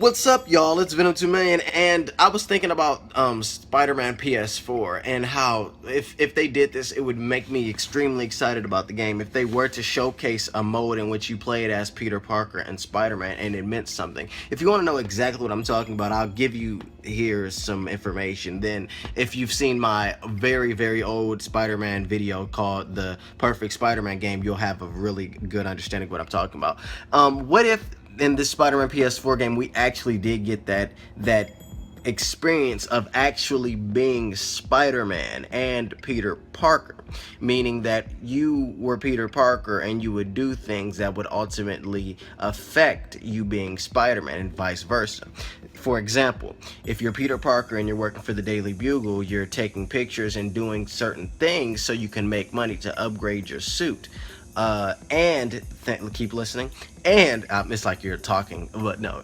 What's up, y'all? It's Venom 2 Million, and I was thinking about Spider-Man PS4 and how if they did this, it would make me extremely excited about the game. If they were to showcase a mode in which you played as Peter Parker and Spider-Man, and it meant something. If you want to know exactly what I'm talking about, I'll give you here some information. Then, if you've seen my very, very old Spider-Man video called The Perfect Spider-Man Game, you'll have a really good understanding of what I'm talking about. What if in this Spider-Man PS4 game we actually did get that experience of actually being Spider-Man and Peter Parker, meaning that you were Peter Parker and you would do things that would ultimately affect you being Spider-Man and vice versa. For example, if you're Peter Parker and you're working for the Daily Bugle, you're taking pictures and doing certain things so you can make money to upgrade your suit. Keep listening. And it's like you're talking, but no.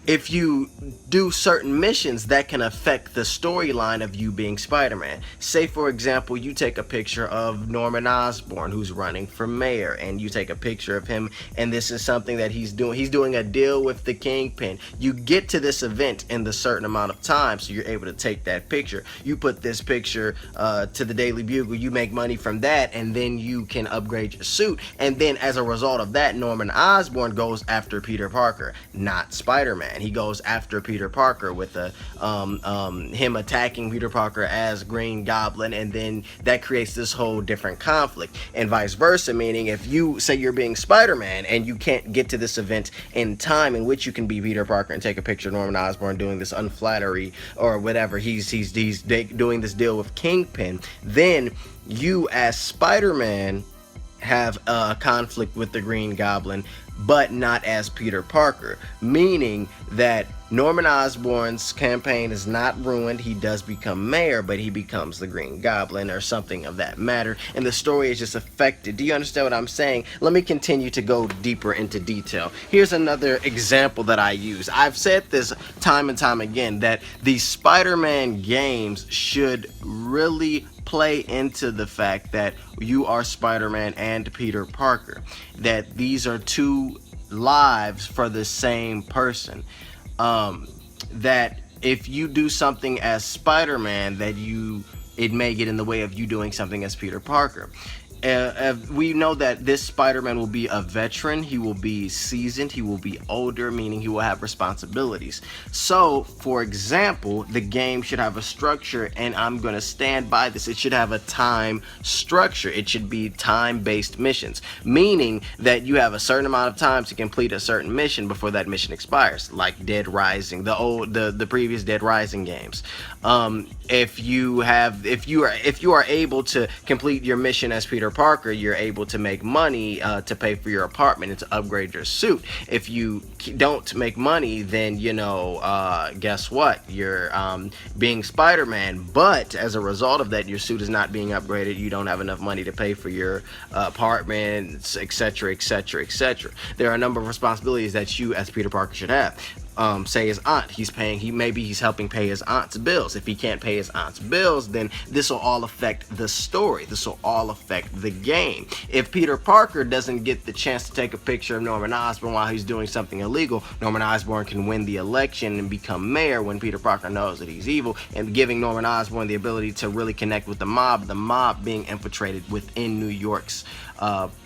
If you do certain missions that can affect the storyline of you being Spider-Man. Say, for example, you take a picture of Norman Osborn, who's running for mayor, and you take a picture of him, and this is something that he's doing. He's doing a deal with the Kingpin. You get to this event in the certain amount of time, so you're able to take that picture. You put this picture to the Daily Bugle, you make money from that, and then you can upgrade your suit. And then as a result of that, Norman Osborn goes after Peter Parker, not Spider-Man. He goes after Peter Parker with him attacking Peter Parker as Green Goblin, and then that creates this whole different conflict, and vice versa, meaning if you say you're being Spider-Man and you can't get to this event in time in which you can be Peter Parker and take a picture of Norman Osborn doing this unflattery or whatever, he's doing this deal with Kingpin, then you as Spider-Man have a conflict with the Green Goblin, but not as Peter Parker, meaning that Norman Osborn's campaign is not ruined. He does become mayor, but he becomes the Green Goblin or something of that matter, and the story is just affected. Do you understand what I'm saying? Let me continue to go deeper into detail. Here's another example that I use. I've said this time and time again, that these Spider-Man games should really play into the fact that you are Spider-Man and Peter Parker, that these are two lives for the same person, that if you do something as Spider-Man, that it may get in the way of you doing something as Peter Parker. We know that this Spider-Man will be a veteran, he will be seasoned, he will be older, meaning he will have responsibilities. So, for example, the game should have a structure, and I'm going to stand by this. It should have a time structure. It should be time-based missions, meaning that you have a certain amount of time to complete a certain mission before that mission expires, like Dead Rising, the previous Dead Rising games. If you are able to complete your mission as Peter Parker, you're able to make money to pay for your apartment and to upgrade your suit. If you don't make money, then guess what? You're being Spider-Man, but as a result of that, your suit is not being upgraded. You don't have enough money to pay for your apartments, etc., etc., etc. There are a number of responsibilities that you as Peter Parker should have. Say his aunt, he's helping pay his aunt's bills. If he can't pay his aunt's bills, then this will all affect the story. This will all affect the game. If Peter Parker doesn't get the chance to take a picture of Norman Osborn while he's doing something illegal, Norman Osborn can win the election and become mayor when Peter Parker knows that he's evil, and giving Norman Osborn the ability to really connect with the mob being infiltrated within New York's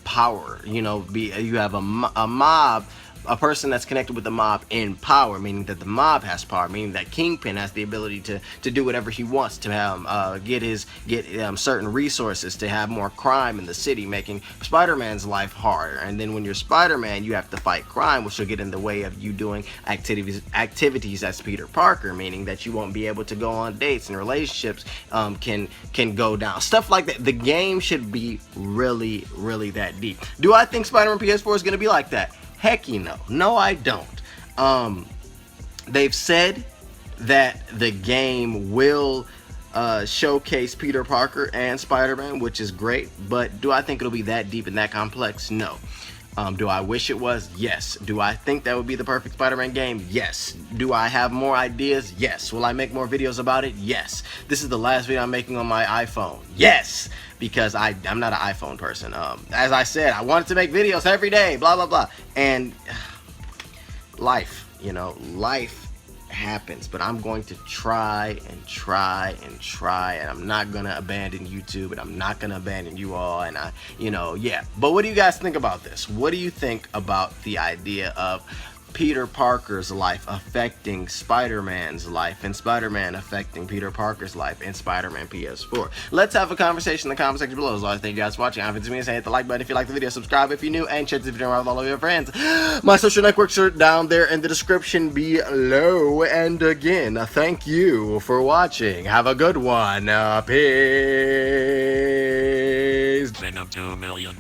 power. You have a mob, a person that's connected with the mob in power, meaning that the mob has power, meaning that Kingpin has the ability to do whatever he wants to get certain resources, to have more crime in the city, making Spider-Man's life harder. And then when you're Spider-Man, you have to fight crime, which will get in the way of you doing activities as Peter Parker, meaning that you won't be able to go on dates, and relationships can go down. Stuff like that. The game should be really, really that deep. Do I think Spider-Man PS4 is going to be like that? Heck, no, I don't. They've said that the game will showcase Peter Parker and Spider-Man, which is great, but do I think it'll be that deep and that complex? No. Do I wish it was? Yes. Do I think that would be the perfect Spider-Man game? Yes. Do I have more ideas? Yes. Will I make more videos about it? Yes. This is the last video I'm making on my iPhone. Yes. Because I'm not an iPhone person. As I said, I wanted to make videos every day, blah, blah, blah. And life, life happens, but I'm going to try and try and try, and I'm not gonna abandon YouTube, and I'm not gonna abandon you all, and but what do you guys think about this? What do you think about the idea of Peter Parker's life affecting Spider-Man's life, and Spider-Man affecting Peter Parker's life in Spider-Man PS4? Let's have a conversation in the comment section below. As always, thank you guys for watching. If it's me, hit the like button if you like the video, subscribe if you're new, and share this video around with all of your friends. My social networks are down there in the description below. And again, thank you for watching. Have a good one. Peace. Venom 2 million.